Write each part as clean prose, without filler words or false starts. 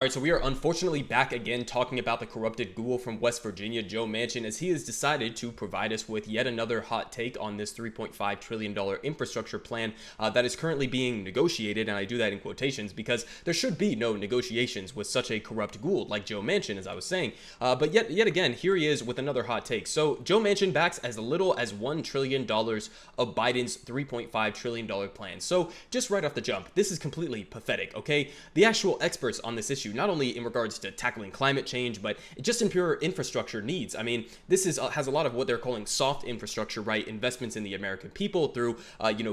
All right, so we are unfortunately back again talking about the corrupted ghoul from West Virginia, Joe Manchin, as he has decided to provide us with yet another hot take on this $3.5 trillion infrastructure plan that is currently being negotiated. And I do that in quotations because there should be no negotiations with such a corrupt ghoul like Joe Manchin, as I was saying. But yet again, here he is with another hot take. So Joe Manchin backs as little as $1 trillion of Biden's $3.5 trillion plan. So just right off the jump, this is completely pathetic, okay? The actual experts on this issue, not only in regards to tackling climate change, but just in pure infrastructure needs. I mean, this has a lot of what they're calling soft infrastructure, right? Investments in the American people through,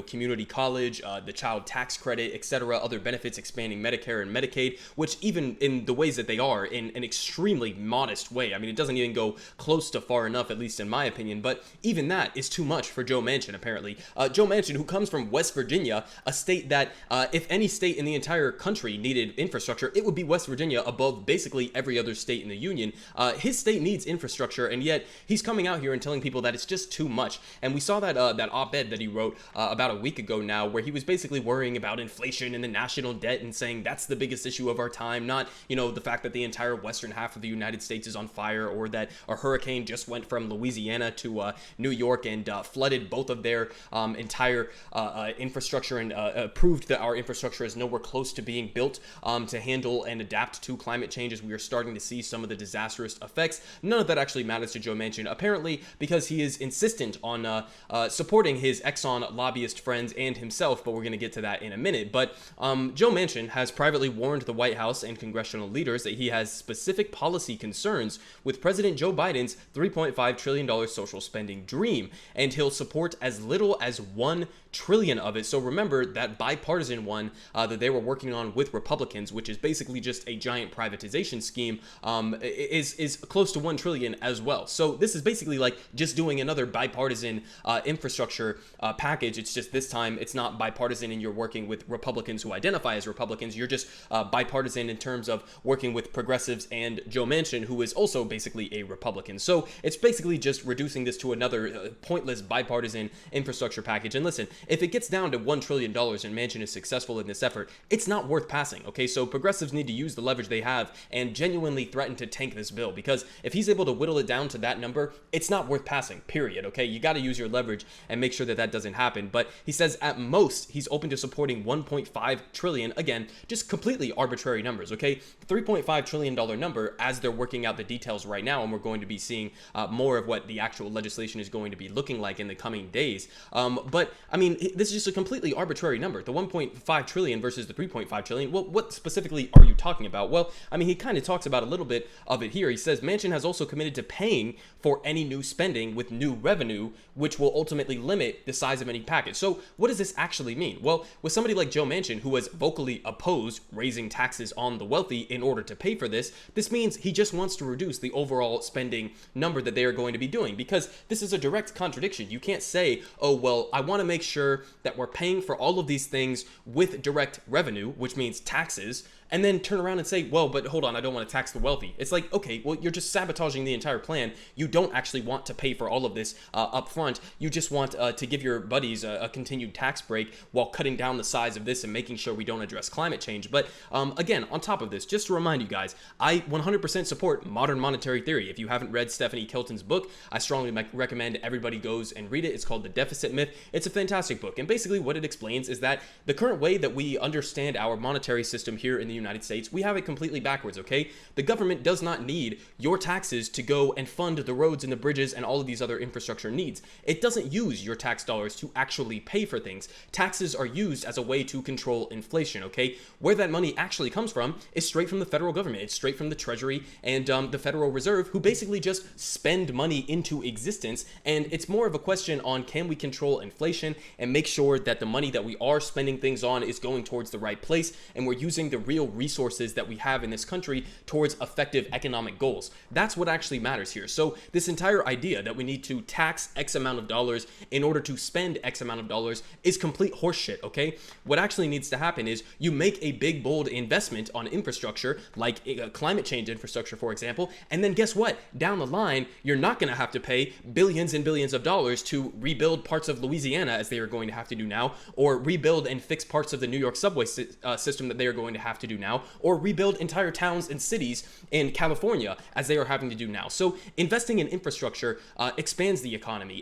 community college, the child tax credit, etc., other benefits, expanding Medicare and Medicaid, which even in the ways that they are, in an extremely modest way. I mean, it doesn't even go close to far enough, at least in my opinion, but even that is too much for Joe Manchin, apparently. Joe Manchin, who comes from West Virginia, a state that, if any state in the entire country needed infrastructure, it would be West Virginia above basically every other state in the union. His state needs infrastructure, and yet he's coming out here and telling people that it's just too much. And we saw that op-ed that he wrote about a week ago now, where he was basically worrying about inflation and the national debt and saying that's the biggest issue of our time, not, the fact that the entire western half of the United States is on fire, or that a hurricane just went from Louisiana to New York and flooded both of their entire infrastructure and proved that our infrastructure is nowhere close to being built to handle and adapt to climate change, as we are starting to see some of the disastrous effects. None of that actually matters to Joe Manchin, apparently, because he is insistent on supporting his Exxon lobbyist friends and himself, but we're going to get to that in a minute. But Joe Manchin has privately warned the White House and congressional leaders that he has specific policy concerns with President Joe Biden's $3.5 trillion social spending dream, and he'll support as little as $1 trillion of it. So remember that bipartisan one that they were working on with Republicans, which is basically just a giant privatization scheme, is close to $1 trillion as well. So this is basically like just doing another bipartisan infrastructure package. It's just this time it's not bipartisan and you're working with Republicans who identify as Republicans. You're just bipartisan in terms of working with progressives and Joe Manchin, who is also basically a Republican. So it's basically just reducing this to another pointless bipartisan infrastructure package. And listen, if it gets down to $1 trillion and Manchin is successful in this effort, it's not worth passing, okay? So progressives need to use the leverage they have and genuinely threaten to tank this bill, because if he's able to whittle it down to that number, it's not worth passing, period, okay? You got to use your leverage and make sure that that doesn't happen. But he says at most he's open to supporting $1.5 trillion. Again, just completely arbitrary numbers, okay? The $3.5 trillion number, as they're working out the details right now, and we're going to be seeing more of what the actual legislation is going to be looking like in the coming days. But I mean, this is just a completely arbitrary number. The 1.5 trillion versus the 3.5 trillion. Well, what specifically are you talking about? Well, I mean, he kind of talks about a little bit of it here. He says Manchin has also committed to paying for any new spending with new revenue, which will ultimately limit the size of any package. So what does this actually mean? Well, with somebody like Joe Manchin, who has vocally opposed raising taxes on the wealthy in order to pay for this means he just wants to reduce the overall spending number that they are going to be doing, because this is a direct contradiction. You can't say, oh, well, I want to make sure that we're paying for all of these things with direct revenue, which means taxes, and then turn around and say, well, but hold on, I don't want to tax the wealthy. It's like, okay, well, you're just sabotaging the entire plan. You don't actually want to pay for all of this up front. You just want to give your buddies a continued tax break while cutting down the size of this and making sure we don't address climate change. But again, on top of this, just to remind you guys, I 100% support modern monetary theory. If you haven't read Stephanie Kelton's book, I strongly recommend everybody goes and read it. It's called The Deficit Myth. It's a fantastic book. And basically what it explains is that the current way that we understand our monetary system here in the United States, we have it completely backwards, okay? The government does not need your taxes to go and fund the roads and the bridges and all of these other infrastructure needs. It doesn't use your tax dollars to actually pay for things. Taxes are used as a way to control inflation, okay? Where that money actually comes from is straight from the federal government. It's straight from the Treasury and the Federal Reserve, who basically just spend money into existence. And it's more of a question on, can we control inflation and make sure that the money that we are spending things on is going towards the right place, and we're using the real resources that we have in this country towards effective economic goals. That's what actually matters here. So this entire idea that we need to tax X amount of dollars in order to spend X amount of dollars is complete horseshit, okay? What actually needs to happen is you make a big, bold investment on infrastructure, like climate change infrastructure, for example, and then guess what? Down the line, you're not going to have to pay billions and billions of dollars to rebuild parts of Louisiana, as they are going to have to do now, or rebuild and fix parts of the New York subway system that they are going to have to do do now, or rebuild entire towns and cities in California as they are having to do now. So investing in infrastructure expands the economy.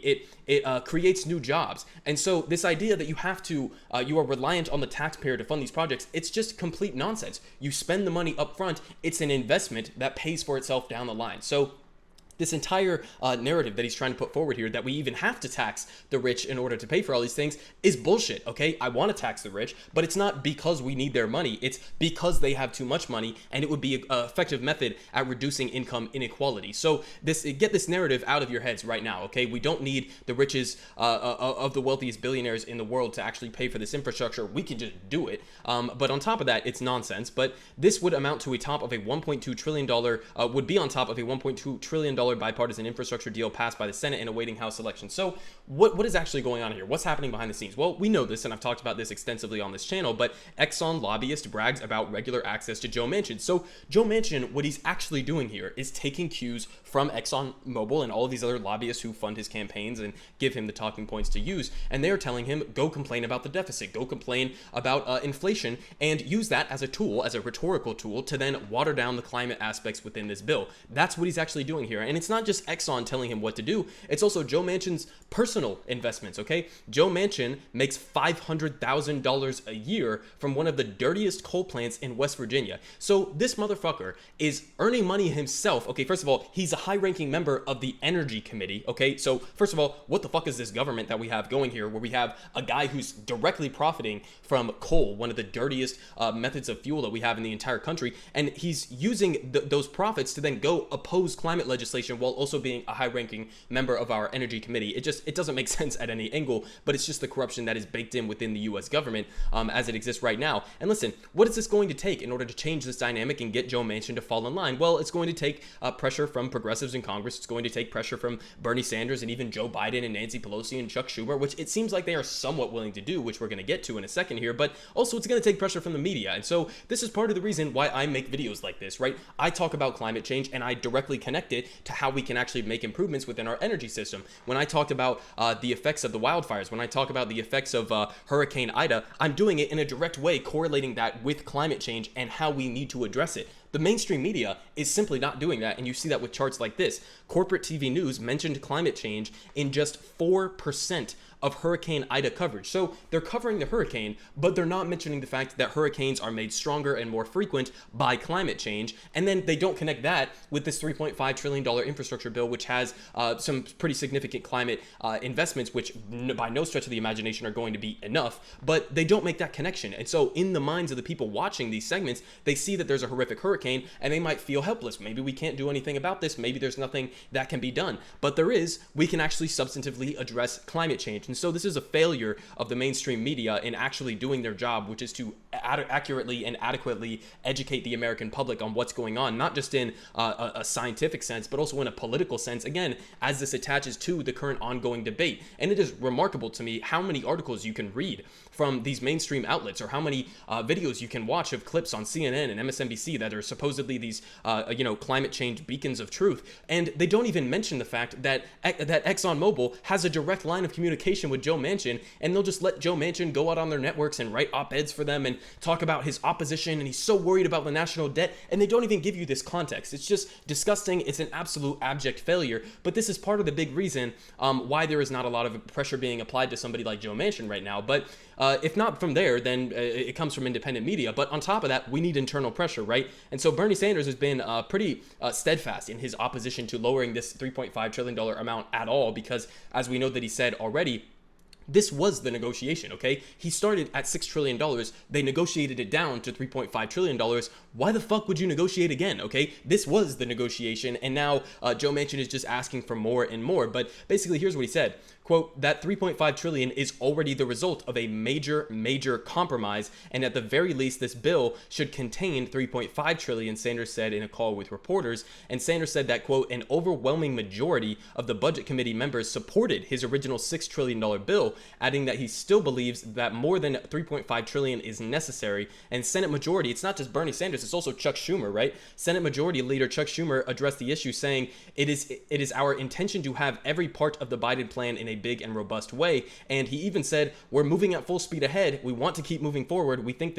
It creates new jobs. And so this idea that you are reliant on the taxpayer to fund these projects, it's just complete nonsense. You spend the money up front, it's an investment that pays for itself down the line. So this entire narrative that he's trying to put forward here, that we even have to tax the rich in order to pay for all these things, is bullshit, okay? I want to tax the rich, but it's not because we need their money. It's because they have too much money, and it would be an effective method at reducing income inequality. So get this narrative out of your heads right now, okay? We don't need the riches of the wealthiest billionaires in the world to actually pay for this infrastructure. We can just do it. But on top of that, it's nonsense. But this would amount to a top of a $1.2 trillion, would be on top of a $1.2 trillion bipartisan infrastructure deal passed by the Senate and awaiting House election. So what is actually going on here? What's happening behind the scenes? Well, we know this, and I've talked about this extensively on this channel, but Exxon lobbyist brags about regular access to Joe Manchin. So Joe Manchin, what he's actually doing here is taking cues from ExxonMobil and all of these other lobbyists who fund his campaigns and give him the talking points to use, and they're telling him, go complain about the deficit, go complain about inflation, and use that as a tool, as a rhetorical tool, to then water down the climate aspects within this bill. That's what he's actually doing here. And it's not just Exxon telling him what to do, it's also Joe Manchin's personal investments, okay? Joe Manchin makes $500,000 a year from one of the dirtiest coal plants in West Virginia. So this motherfucker is earning money himself. Okay, first of all, he's a high-ranking member of the Energy Committee, okay? So first of all, what the fuck is this government that we have going here, where we have a guy who's directly profiting from coal, one of the dirtiest methods of fuel that we have in the entire country, and he's using those profits to then go oppose climate legislation while also being a high-ranking member of our Energy Committee. It doesn't make sense at any angle, but it's just the corruption that is baked in within the U.S. government as it exists right now. And listen, what is this going to take in order to change this dynamic and get Joe Manchin to fall in line? Well, it's going to take pressure from progressives in Congress. It's going to take pressure from Bernie Sanders and even Joe Biden and Nancy Pelosi and Chuck Schumer, which it seems like they are somewhat willing to do, which we're going to get to in a second here. But also, it's going to take pressure from the media. And so this is part of the reason why I make videos like this, right? I talk about climate change and I directly connect it to how we can actually make improvements within our energy system. When I talked about the effects of the wildfires, when I talk about the effects of Hurricane Ida, I'm doing it in a direct way, correlating that with climate change and how we need to address it. The mainstream media is simply not doing that, and you see that with charts like this. Corporate TV news mentioned climate change in just 4% of Hurricane Ida coverage. So they're covering the hurricane, but they're not mentioning the fact that hurricanes are made stronger and more frequent by climate change. And then they don't connect that with this $3.5 trillion infrastructure bill, which has some pretty significant climate investments, which by no stretch of the imagination are going to be enough, but they don't make that connection. And so in the minds of the people watching these segments, they see that there's a horrific hurricane and they might feel helpless. Maybe we can't do anything about this. Maybe there's nothing that can be done, but there is. We can actually substantively address climate change. And so this is a failure of the mainstream media in actually doing their job, which is to accurately and adequately educate the American public on what's going on, not just in a scientific sense, but also in a political sense, again, as this attaches to the current ongoing debate. And it is remarkable to me how many articles you can read from these mainstream outlets, or how many videos you can watch of clips on CNN and MSNBC that are supposedly these climate change beacons of truth, and they don't even mention the fact that ExxonMobil has a direct line of communication with Joe Manchin, and they'll just let Joe Manchin go out on their networks and write op-eds for them and talk about his opposition, and he's so worried about the national debt, and they don't even give you this context. It's just disgusting. It's an absolute abject failure, but this is part of the big reason why there is not a lot of pressure being applied to somebody like Joe Manchin right now. But if not from there, then it comes from independent media. But on top of that, we need internal pressure, right? And so Bernie Sanders has been pretty steadfast in his opposition to lowering this $3.5 trillion amount at all, because as we know that he said already, this was the negotiation, okay? He started at $6 trillion. They negotiated it down to $3.5 trillion. Why the fuck would you negotiate again, okay? This was the negotiation, and now Joe Manchin is just asking for more and more. But basically, here's what he said. Quote, that $3.5 trillion is already the result of a major compromise, and at the very least, this bill should contain $3.5 trillion, Sanders said in a call with reporters. And Sanders said that, quote, an overwhelming majority of the Budget Committee members supported his original $6 trillion bill, adding that he still believes that more than $3.5 trillion is necessary. And Senate Majority, it's not just Bernie Sanders, it's also Chuck Schumer, right? Senate Majority Leader Chuck Schumer addressed the issue, saying, it is our intention to have every part of the Biden plan in a a big and robust way. And he even said, we're moving at full speed ahead. We want to keep moving forward. We think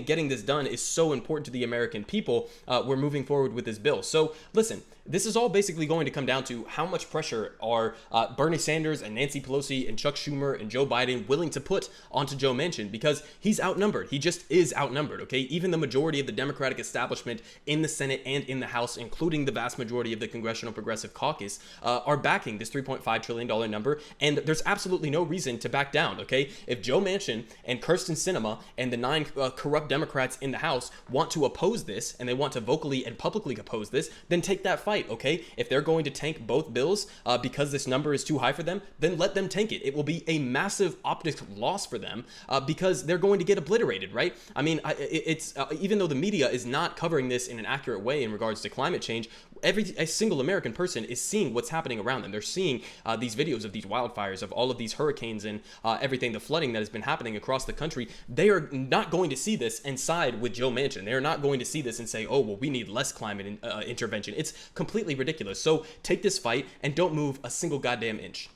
getting this done is so important to the American people. We're moving forward with this bill. So listen, this is all basically going to come down to how much pressure are Bernie Sanders and Nancy Pelosi and Chuck Schumer and Joe Biden willing to put onto Joe Manchin, because he's outnumbered. He just is outnumbered, okay? Even the majority of the Democratic establishment in the Senate and in the House, including the vast majority of the Congressional Progressive Caucus, are backing this $3.5 trillion number, and there's absolutely no reason to back down, okay? If Joe Manchin and Kirsten Sinema and the 9 corrupt Democrats in the House want to oppose this, and they want to vocally and publicly oppose this, then take that fight, okay? If they're going to tank both bills because this number is too high for them, then let them tank it. It will be a massive optic loss for them because they're going to get obliterated, right? I mean, it's even though the media is not covering this in an accurate way in regards to climate change, a single American person is seeing what's happening around them. They're seeing these videos of these wildfires, of all of these hurricanes and everything, the flooding that has been happening across the country. They are not going to see this and side with Joe Manchin. They are not going to see this and say, oh, well, we need less climate intervention. It's completely ridiculous. So take this fight and don't move a single goddamn inch.